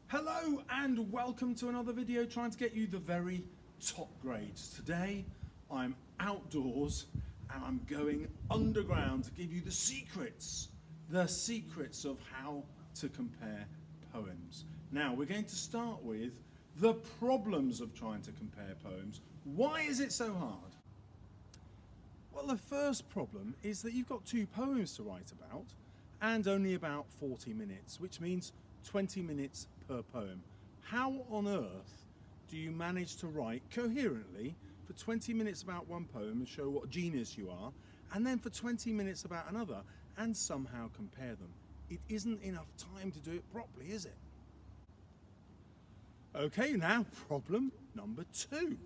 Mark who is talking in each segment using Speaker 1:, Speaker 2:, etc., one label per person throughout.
Speaker 1: Hello and welcome to another video trying to get you the very top grades. Today I'm outdoors and I'm going underground to give you the secrets of how to compare poems. Now we're going to start with the problems of trying to compare poems. Why is it so hard? Well, the first problem is that you've got two poems to write about and only about 40 minutes, which means 20 minutes per poem. How on earth do you manage to write coherently for 20 minutes about one poem and show what a genius you are, and then for 20 minutes about another and somehow compare them? It isn't enough time to do it properly, is it? Okay, now problem number two.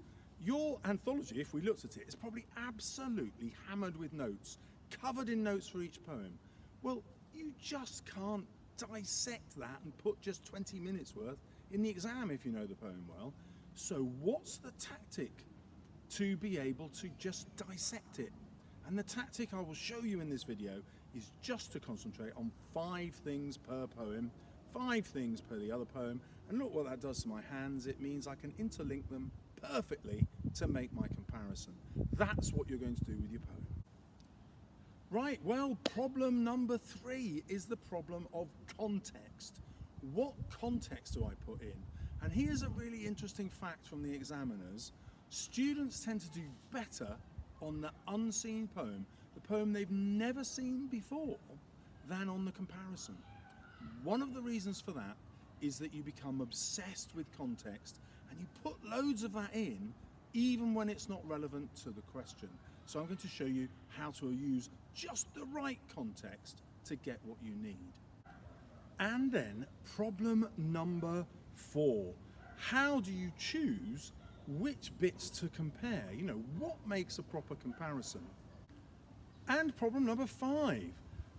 Speaker 1: Your anthology, if we looked at it, is probably absolutely hammered with notes, covered in notes for each poem. Well, you just can't dissect that and put just 20 minutes worth in the exam if you know the poem well. So what's the tactic to be able to just dissect it? And the tactic I will show you in this video is just to concentrate on 5 things per poem, 5 things per the other poem, and look what that does to my hands. It means I can interlink them perfectly to make my comparison. That's what you're going to do with your poem. Right, well, problem number 3 is the problem of context. What context do I put in? And here's a really interesting fact from the examiners. Students tend to do better on the unseen poem, the poem they've never seen before, than on the comparison. One of the reasons for that is that you become obsessed with context and you put loads of that in even when it's not relevant to the question. So I'm going to show you how to use just the right context to get what you need. And then problem number 4. How do you choose which bits to compare? You know, what makes a proper comparison? And problem number 5.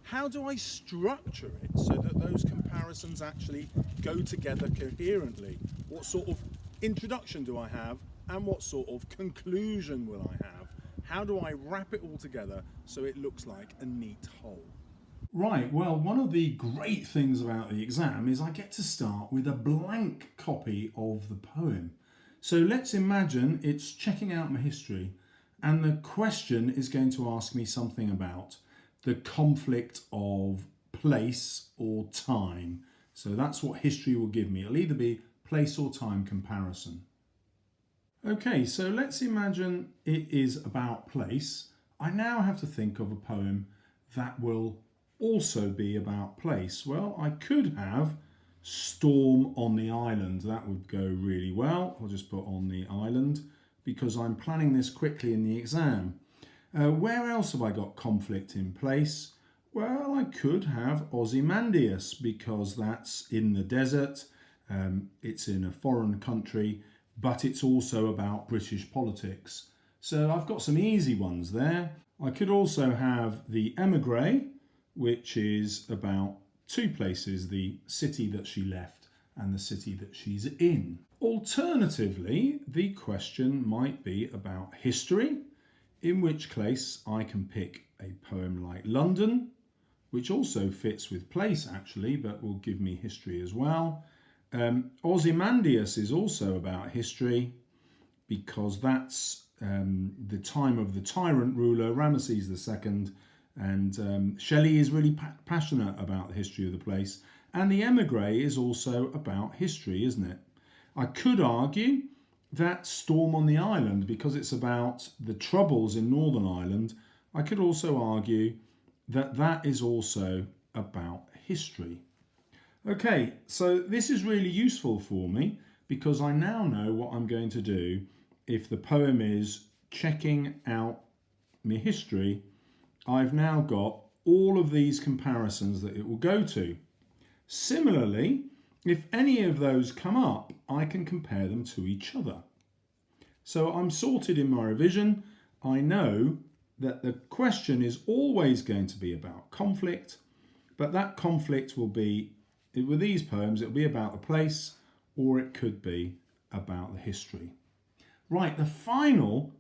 Speaker 1: How do I structure it so that those comparisons actually go together coherently? What sort of introduction do I have and what sort of conclusion will I have? How do I wrap it all together so it looks like a neat whole? Right, well, one of the great things about the exam is I get to start with a blank copy of the poem. So let's imagine it's checking out my history and the question is going to ask me something about the conflict of place or time. So that's what history will give me. It'll either be place or time comparison. Okay, so let's imagine it is about place. I now have to think of a poem that will also be about place. Well, I could have Storm on the Island. That would go really well. I'll just put on the island because I'm planning this quickly in the exam. Where else have I got conflict in place? Well, I could have Ozymandias because that's in the desert. It's in a foreign country, but it's also about British politics. So I've got some easy ones there. I could also have the Emigre, which is about 2 places, the city that she left and the city that she's in. Alternatively, the question might be about history, in which case I can pick a poem like London, which also fits with place actually, but will give me history as well. Ozymandias is also about history because that's the time of the tyrant ruler Ramesses II, and Shelley is really passionate about the history of the place, and the Emigre is also about history, isn't it? I could argue that Storm on the Island, because it's about the troubles in Northern Ireland, I could also argue that that is also about history. Okay, so this is really useful for me because I now know what I'm going to do if the poem is checking out my history. I've now got all of these comparisons that it will go to. Similarly, if any of those come up, I can compare them to each other. So I'm sorted in my revision. I know that the question is always going to be about conflict, but that conflict will be, with these poems, it'll be about the place or it could be about the history. Right, the final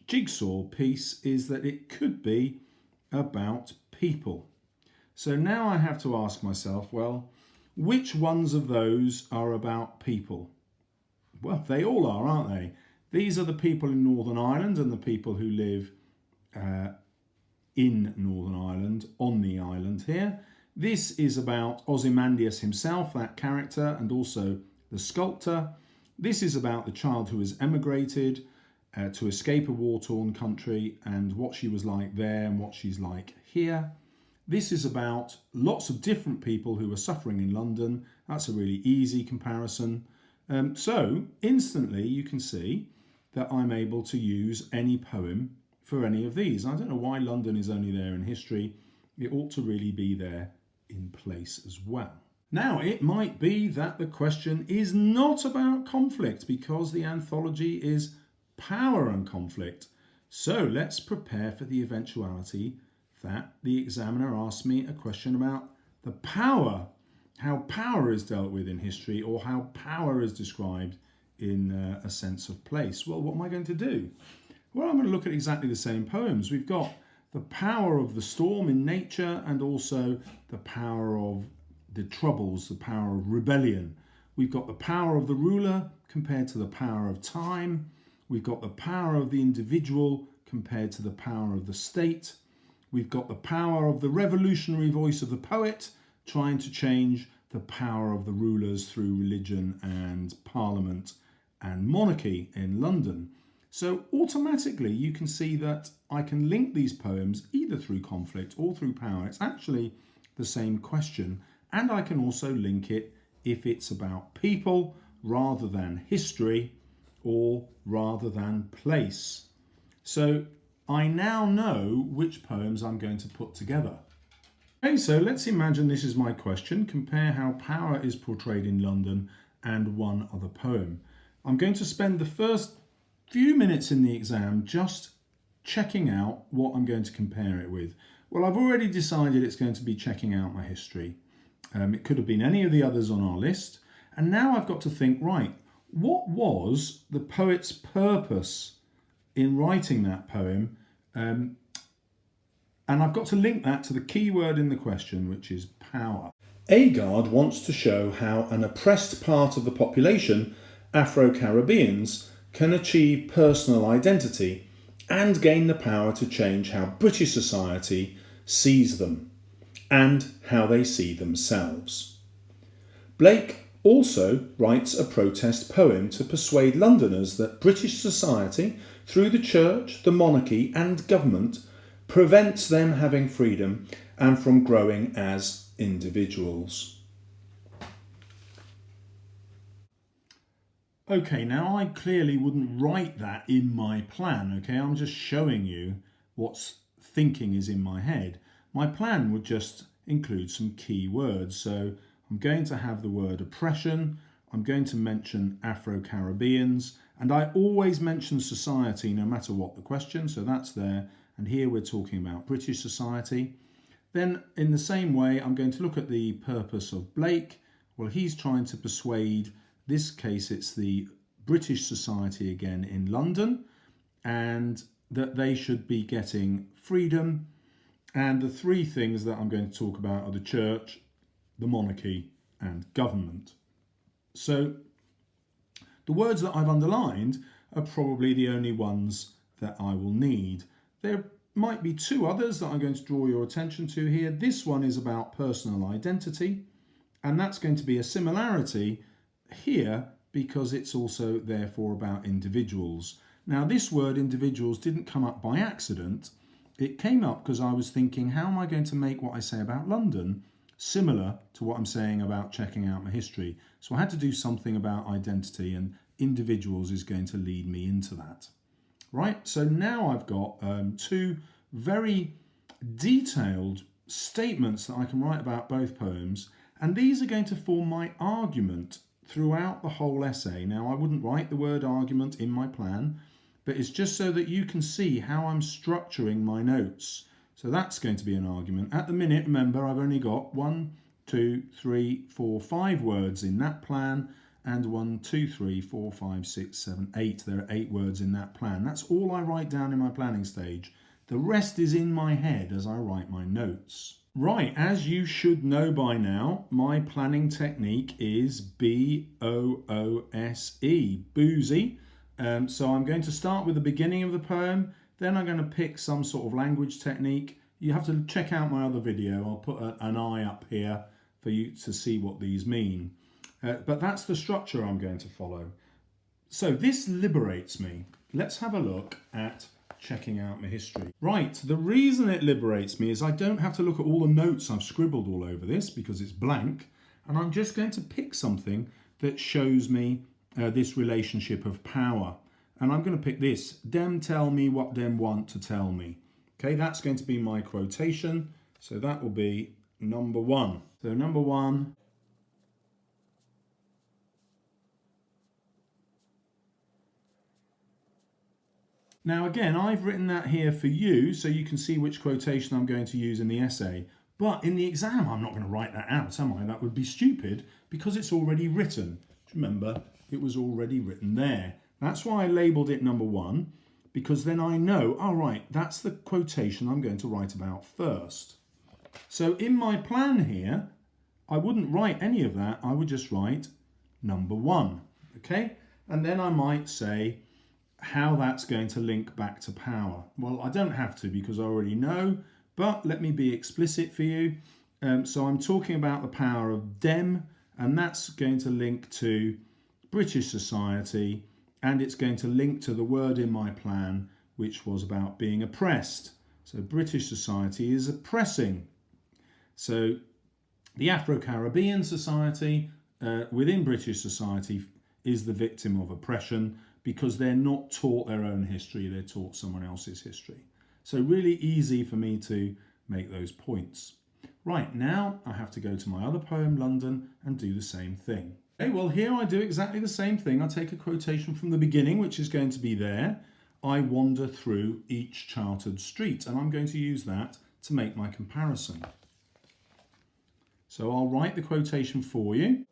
Speaker 1: jigsaw piece is that it could be about people. So now I have to ask myself, well,
Speaker 2: Which ones of those are about people? Well, they all are, aren't they? These are the people in Northern Ireland and the people who live in Northern Ireland, on the island here. This is about Ozymandias himself, that character, and also the sculptor. This is about the child who has emigrated to escape a war-torn country and what she was like there and what she's like here. This is about lots of different people who are suffering in London. That's a really easy comparison. So instantly you can see that I'm able to use any poem for any of these. I don't know why London is only there in history. It ought to really be there in place as well. Now, it might be that the question is not about conflict because the anthology is power and conflict. So let's prepare for the eventuality that the examiner asks me a question about the power, how power is dealt with in history, or how power is described in a sense of place. Well, what am I going to do? Well, I'm going to look at exactly the same poems. We've got the power of the storm in nature and also the power of the troubles, the power of rebellion. We've got the power of the ruler compared to the power of time. We've got the power of the individual compared to the power of the state. We've got the power of the revolutionary voice of the poet trying to change the power of the rulers through religion and parliament and monarchy in London. So automatically you can see that I can link these poems either through conflict or through power. It's actually the same question, and I can also link it if it's about people rather than history or rather than place. So I now know which poems I'm going to put together. Okay, so let's imagine this is my question. Compare how power is portrayed in London and one other poem. I'm going to spend the first few minutes in the exam just checking out what I'm going to compare it with. Well, I've already decided it's going to be checking out my history. It could have been any of the others on our list. And now I've got to think, right, what was the poet's purpose in writing that poem? And I've got to link that to the key word in the question, which is power. Agard wants to show how an oppressed part of the population, Afro-Caribbeans, can achieve personal identity and gain the power to change how British society sees them and how they see themselves. Blake also writes a protest poem to persuade Londoners that British society, through the church, the monarchy and government, prevents them having freedom and from growing as individuals. Okay, now I clearly wouldn't write that in my plan, okay? I'm just showing you what's thinking is in my head. My plan would just include some key words. So I'm going to have the word oppression, I'm going to mention Afro-Caribbeans, and I always mention society no matter what the question, so that's there. And here we're talking about British society. Then in the same way, I'm going to look at the purpose of Blake. Well, he's trying to persuade, this case it's the British society again in London, and that they should be getting freedom. And the three things that I'm going to talk about are the church, the monarchy and government. So the words that I've underlined are probably the only ones that I will need. There might be two others that I'm going to draw your attention to here. This one is about personal identity, and that's going to be a similarity here because it's also therefore about individuals. Now this word individuals didn't come up by accident. It came up because I was thinking, how am I going to make what I say about London similar to what I'm saying about checking out my history? So I had to do something about identity, and individuals is going to lead me into that. Right, so now I've got two very detailed statements that I can write about both poems, and these are going to form my argument throughout the whole essay. Now, I wouldn't write the word argument in my plan, but it's just so that you can see how I'm structuring my notes. So that's going to be an argument. At the minute, remember, I've only got 1, 2, 3, 4, 5 words in that plan, and 1, 2, 3, 4, 5, 6, 7, 8. There are 8 words in that plan. That's all I write down in my planning stage. The rest is in my head as I write my notes. Right, as you should know by now, my planning technique is BOOSE, boozy. So I'm going to start with the beginning of the poem, then I'm going to pick some sort of language technique. You have to check out my other video. I'll put an eye up here for you to see what these mean. But that's the structure I'm going to follow. So this liberates me. Let's have a look at checking out my history. Right, the reason it liberates me is I don't have to look at all the notes I've scribbled all over this because it's blank, and I'm just going to pick something that shows me this relationship of power. And I'm going to pick this, dem tell me what dem want to tell me. Okay, that's going to be my quotation. So that will be number one. So number one. Now again, I've written that here for you so you can see which quotation I'm going to use in the essay. But in the exam, I'm not going to write that out, am I? That would be stupid because it's already written. Remember, it was already written there. That's why I labelled it number one, because then I know, all right, that's the quotation I'm going to write about first. So in my plan here, I wouldn't write any of that. I would just write number one, okay? And then I might say how that's going to link back to power. Well, I don't have to because I already know, but let me be explicit for you. So I'm talking about the power of dem, and that's going to link to British society, and it's going to link to the word in my plan, which was about being oppressed. So British society is oppressing. So the Afro-Caribbean society within British society is the victim of oppression because they're not taught their own history, they're taught someone else's history. So really easy for me to make those points. Right, now I have to go to my other poem, London, and do the same thing. Okay, well here I do exactly the same thing. I take a quotation from the beginning, which is going to be there. I wander through each chartered street, and I'm going to use that to make my comparison. So I'll write the quotation for you.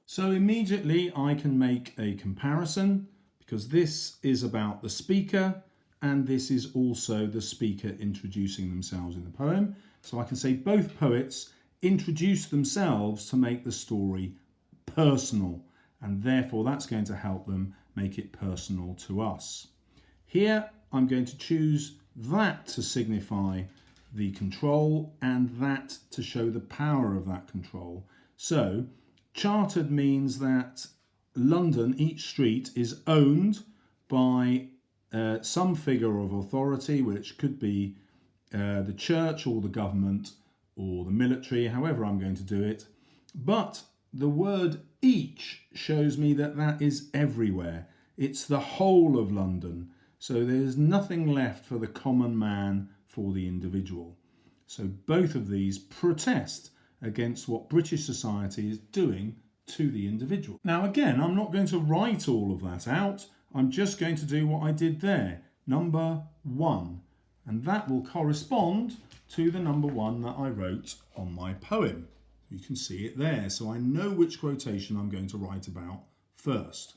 Speaker 2: So immediately I can make a comparison because this is about the speaker and this is also the speaker introducing themselves in the poem. So I can say both poets introduce themselves to make the story personal, and therefore that's going to help them make it personal to us. Here I'm going to choose that to signify the control and that to show the power of that control. So chartered means that London, each street, is owned by some figure of authority, which could be the church or the government or the military, however I'm going to do it. But the word each shows me that that is everywhere. It's the whole of London. So there's nothing left for the common man, for the individual. So both of these protest against what British society is doing to the individual. Now again, I'm not going to write all of that out. I'm just going to do what I did there, number one. And that will correspond to the number one that I wrote on my poem. You can see it there, so I know which quotation I'm going to write about first.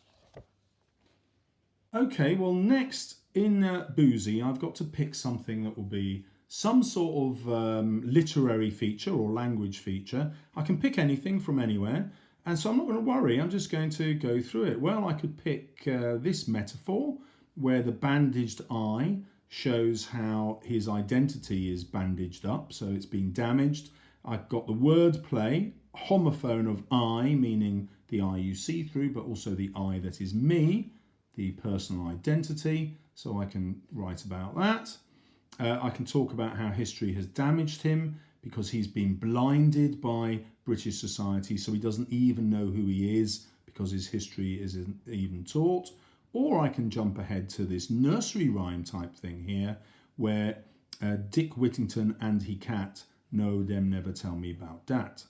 Speaker 2: Okay, well next in Boozy, I've got to pick something that will be some sort of literary feature or language feature. I can pick anything from anywhere, and so I'm not going to worry, I'm just going to go through it. Well, I could pick this metaphor where the bandaged eye shows how his identity is bandaged up, so it's been damaged. I've got the word play, homophone of I, meaning the eye you see through, but also the I that is me, the personal identity, so I can write about that. I can talk about how history has damaged him because he's been blinded by British society, so he doesn't even know who he is because his history isn't even taught. Or I can jump ahead to this nursery rhyme type thing here where Dick Whittington and he cat no dem never tell me about dat.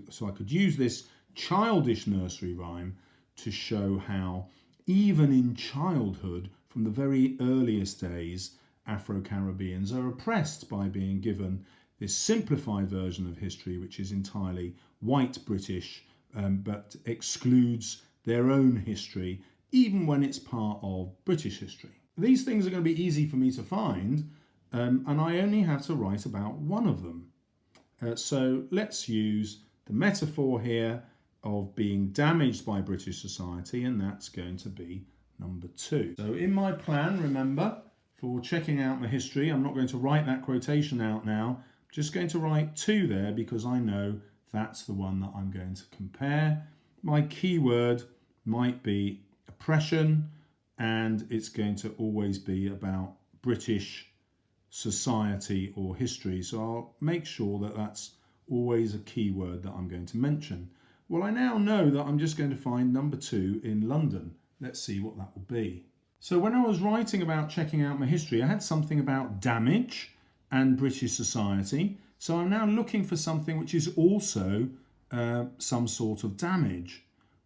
Speaker 2: So I could use this childish nursery rhyme to show how even in childhood, from the very earliest days, Afro-Caribbeans are oppressed by being given this simplified version of history, which is entirely white British but excludes their own history, even when it's part of British history. These things are going to be easy for me to find, and I only have to write about one of them. So let's use the metaphor here of being damaged by British society, and that's going to be number 2. So in my plan, remember, for checking out my history, I'm not going to write that quotation out now. I'm just going to write 2 there because I know that's the one that I'm going to compare. My keyword might be oppression, and it's going to always be about British society or history. So I'll make sure that that's always a keyword that I'm going to mention. Well, I now know that I'm just going to find number 2 in London. Let's see what that will be. So when I was writing about checking out my history, I had something about damage and British society. So I'm now looking for something which is also some sort of damage.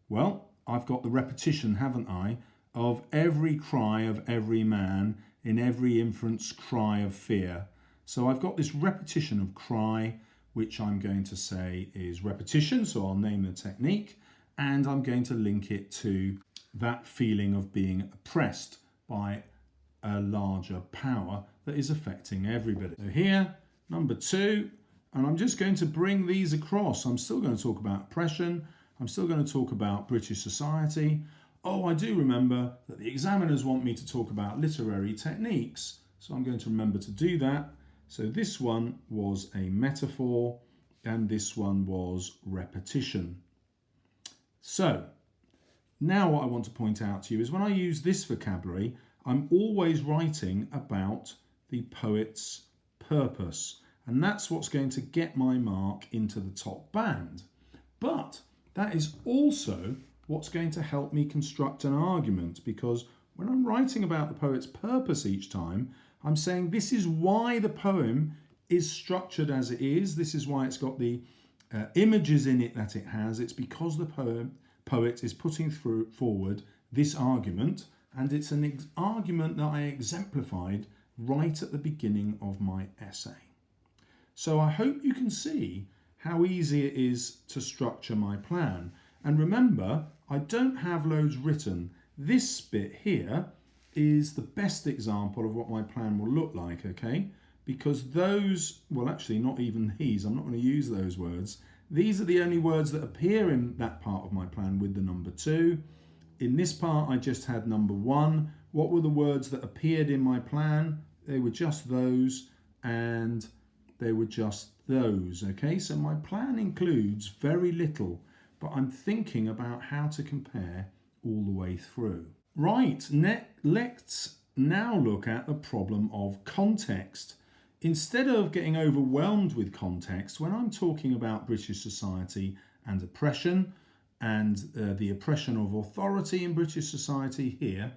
Speaker 2: Well, I've got the repetition, haven't I, of every cry of every man in every infant's cry of fear. So I've got this repetition of cry, which I'm going to say is repetition, so I'll name the technique, and I'm going to link it to that feeling of being oppressed by a larger power that is affecting everybody. So here, number 2, and I'm just going to bring these across. I'm still going to talk about oppression, I'm still going to talk about British society. Oh, I do remember that the examiners want me to talk about literary techniques, so I'm going to remember to do that. So this one was a metaphor and this one was repetition. So now what I want to point out to you is when I use this vocabulary, I'm always writing about the poet's purpose, and that's what's going to get my mark into the top band. But that is also what's going to help me construct an argument, because when I'm writing about the poet's purpose each time, I'm saying this is why the poem is structured as it is. This is why it's got the images in it that it has. It's because the poet is putting forward this argument, and it's an argument that I exemplified right at the beginning of my essay. So I hope you can see how easy it is to structure my plan. And remember, I don't have loads written. This bit here is the best example of what my plan will look like, okay? Because those, well, actually not even these, I'm not going to use those words. These are the only words that appear in that part of my plan with the number 2. In this part, I just had number 1. What were the words that appeared in my plan? They were just those, and they were just those, okay? So my plan includes very little, but I'm thinking about how to compare all the way through. Right, let's now look at the problem of context. Instead of getting overwhelmed with context, when I'm talking about British society and oppression and the oppression of authority in British society here,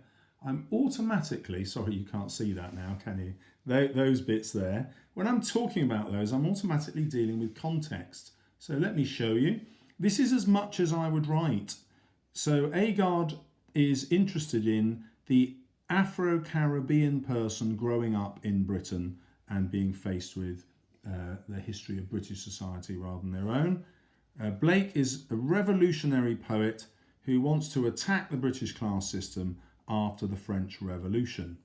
Speaker 2: I'm automatically, sorry you can't see that now, can you? Those bits there. When I'm talking about those, I'm automatically dealing with context. So let me show you. This is as much as I would write. So Agard is interested in the Afro-Caribbean person growing up in Britain and being faced with the history of British society rather than their own. Blake is a revolutionary poet who wants to attack the British class system after the French Revolution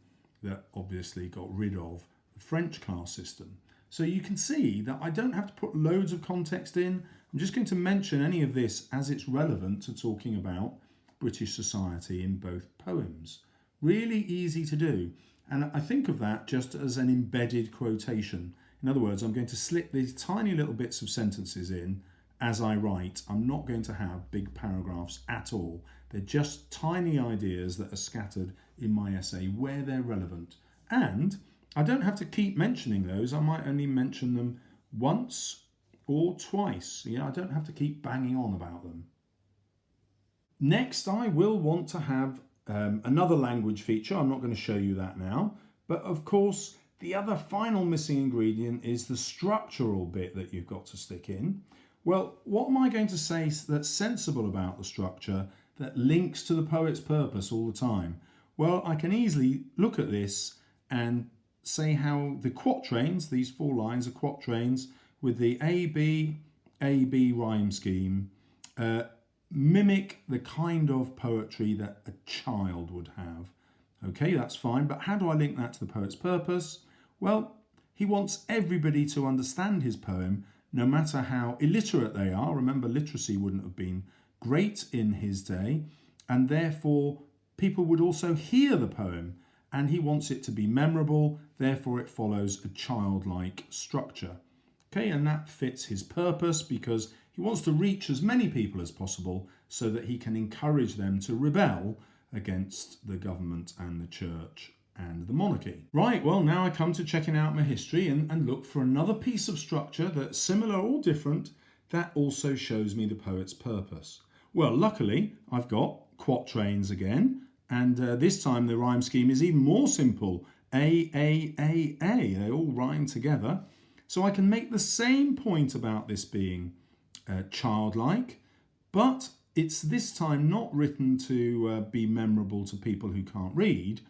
Speaker 2: that obviously got rid of the French class system. So you can see that I don't have to put loads of context in. I'm just going to mention any of this as it's relevant to talking about British society in both poems. Really easy to do. And I think of that just as an embedded quotation. In other words, I'm going to slip these tiny little bits of sentences in as I write. I'm not going to have big paragraphs at all. They're just tiny ideas that are scattered in my essay where they're relevant. And I don't have to keep mentioning those. I might only mention them once or twice. I don't have to keep banging on about them. Next, I will want to have another language feature. I'm not going to show you that now. But of course, the other final missing ingredient is the structural bit that you've got to stick in. Well, what am I going to say that's sensible about the structure that links to the poet's purpose all the time? Well, I can easily look at this and say how the quatrains, these 4 lines are quatrains with the A-B rhyme scheme, mimic the kind of poetry that a child would have. Okay, that's fine, but how do I link that to the poet's purpose? Well, he wants everybody to understand his poem, no matter how illiterate they are. Remember, literacy wouldn't have been great in his day, and therefore people would also hear the poem, and he wants it to be memorable, therefore it follows a childlike structure. Okay, and that fits his purpose because he wants to reach as many people as possible so that he can encourage them to rebel against the government and the church and the monarchy. Right, well, now I come to checking out my history and look for another piece of structure that's similar or different that also shows me the poet's purpose. Well, luckily, I've got quatrains again, and this time the rhyme scheme is even more simple. A, they all rhyme together. So I can make the same point about this being childlike, but it's this time not written to be memorable to people who can't read.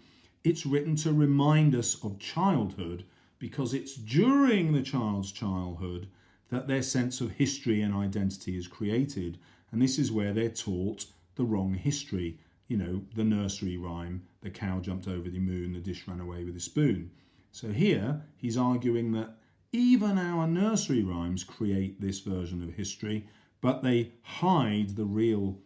Speaker 2: It's written to remind us of childhood, because it's during the child's childhood that their sense of history and identity is created. And this is where they're taught the wrong history. You know, the nursery rhyme, the cow jumped over the moon, the dish ran away with the spoon. So here he's arguing that even our nursery rhymes create this version of history, but they hide the real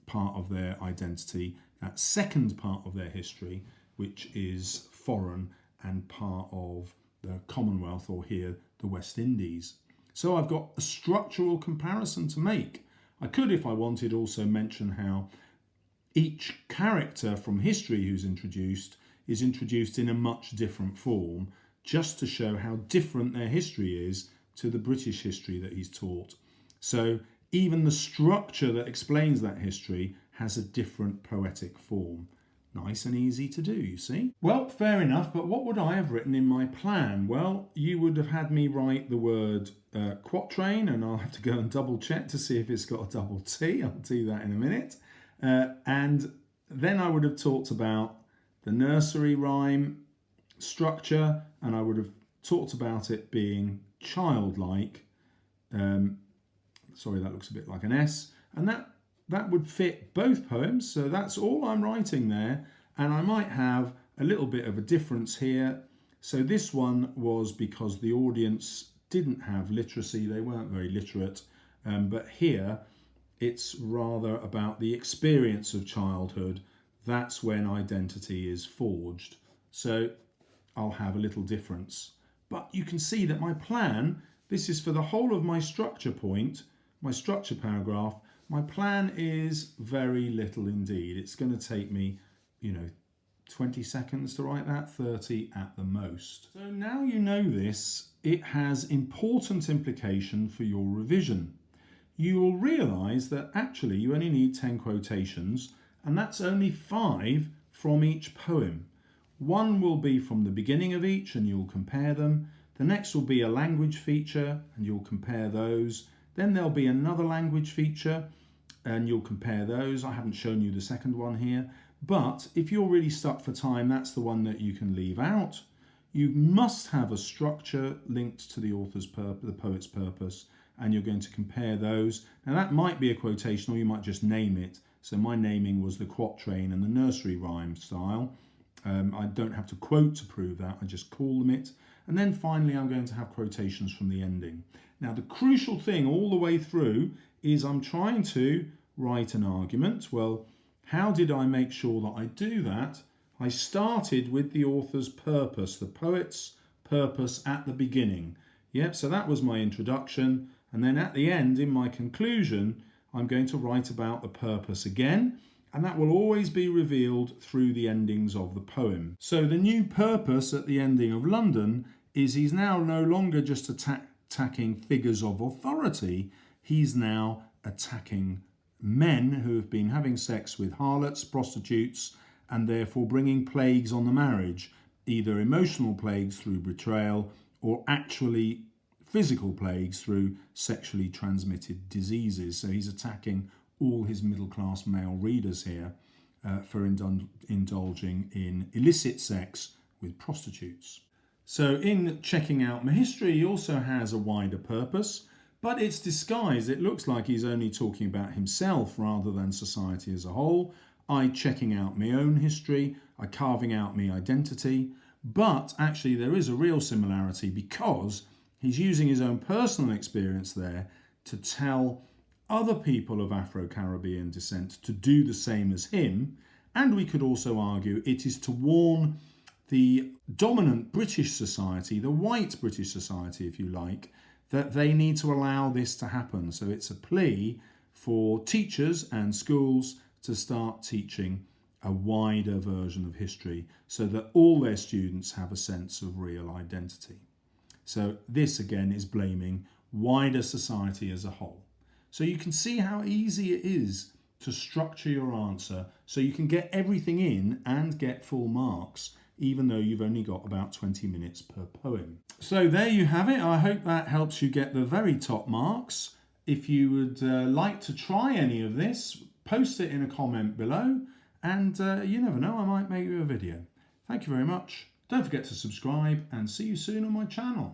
Speaker 2: part of their identity, that second part of their history, which is foreign and part of the Commonwealth, or here the West Indies. So I've got a structural comparison to make. I could, if I wanted, also mention how each character from history who's introduced is introduced in a much different form, just to show how different their history is to the British history that he's taught. So even the structure that explains that history has a different poetic form. Nice and easy to do, you see? Well, fair enough, but what would I have written in my plan? Well, you would have had me write the word quatrain, and I'll have to go and double check to see if it's got a double T. I'll do that in a minute. And then I would have talked about the nursery rhyme structure, and I would have talked about it being childlike. Sorry, that looks a bit like an S. And that would fit both poems. So that's all I'm writing there. And I might have a little bit of a difference here. So this one was because the audience didn't have literacy. They weren't very literate. But here it's rather about the experience of childhood. That's when identity is forged. So I'll have a little difference. But you can see that my plan, this is for the whole of my structure point, my structure paragraph. My plan is very little indeed. It's going to take me, 20 seconds to write that, 30 at the most. So now you know this, it has important implication for your revision. You will realise that actually you only need 10 quotations, and that's only 5 from each poem. One will be from the beginning of each, and you'll compare them. The next will be a language feature, and you'll compare those. Then there'll be another language feature, and you'll compare those. I haven't shown you the second one here, but if you're really stuck for time, that's the one that you can leave out. You must have a structure linked to the author's the poet's purpose, and you're going to compare those. Now that might be a quotation, or you might just name it. So my naming was the quatrain and the nursery rhyme style. I don't have to quote to prove that, I just call them it. And then finally I'm going to have quotations from the ending. Now the crucial thing all the way through is I'm trying to write an argument. Well, how did I make sure that I do that? I started with the author's purpose, the poet's purpose at the beginning. Yep, so that was my introduction. And then at the end, in my conclusion, I'm going to write about the purpose again. And that will always be revealed through the endings of the poem. So the new purpose at the ending of London is he's now no longer just attacking figures of authority. He's now attacking men who have been having sex with harlots, prostitutes, and therefore bringing plagues on the marriage, either emotional plagues through betrayal or actually physical plagues through sexually transmitted diseases. So he's attacking all his middle-class male readers here for indulging in illicit sex with prostitutes. So in checking out my history, he also has a wider purpose, but it's disguised. It looks like he's only talking about himself rather than society as a whole. I checking out my own history, I carving out my identity. But actually there is a real similarity because he's using his own personal experience there to tell other people of Afro-Caribbean descent to do the same as him. And we could also argue it is to warn the dominant British society, the white British society, if you like, that they need to allow this to happen. So it's a plea for teachers and schools to start teaching a wider version of history so that all their students have a sense of real identity. So this again is blaming wider society as a whole. So you can see how easy it is to structure your answer so you can get everything in and get full marks, even though you've only got about 20 minutes per poem. So there you have it. I hope that helps you get the very top marks. If you would like to try any of this, post it in a comment below, and you never know, I might make you a video. Thank you very much. Don't forget to subscribe, and see you soon on my channel.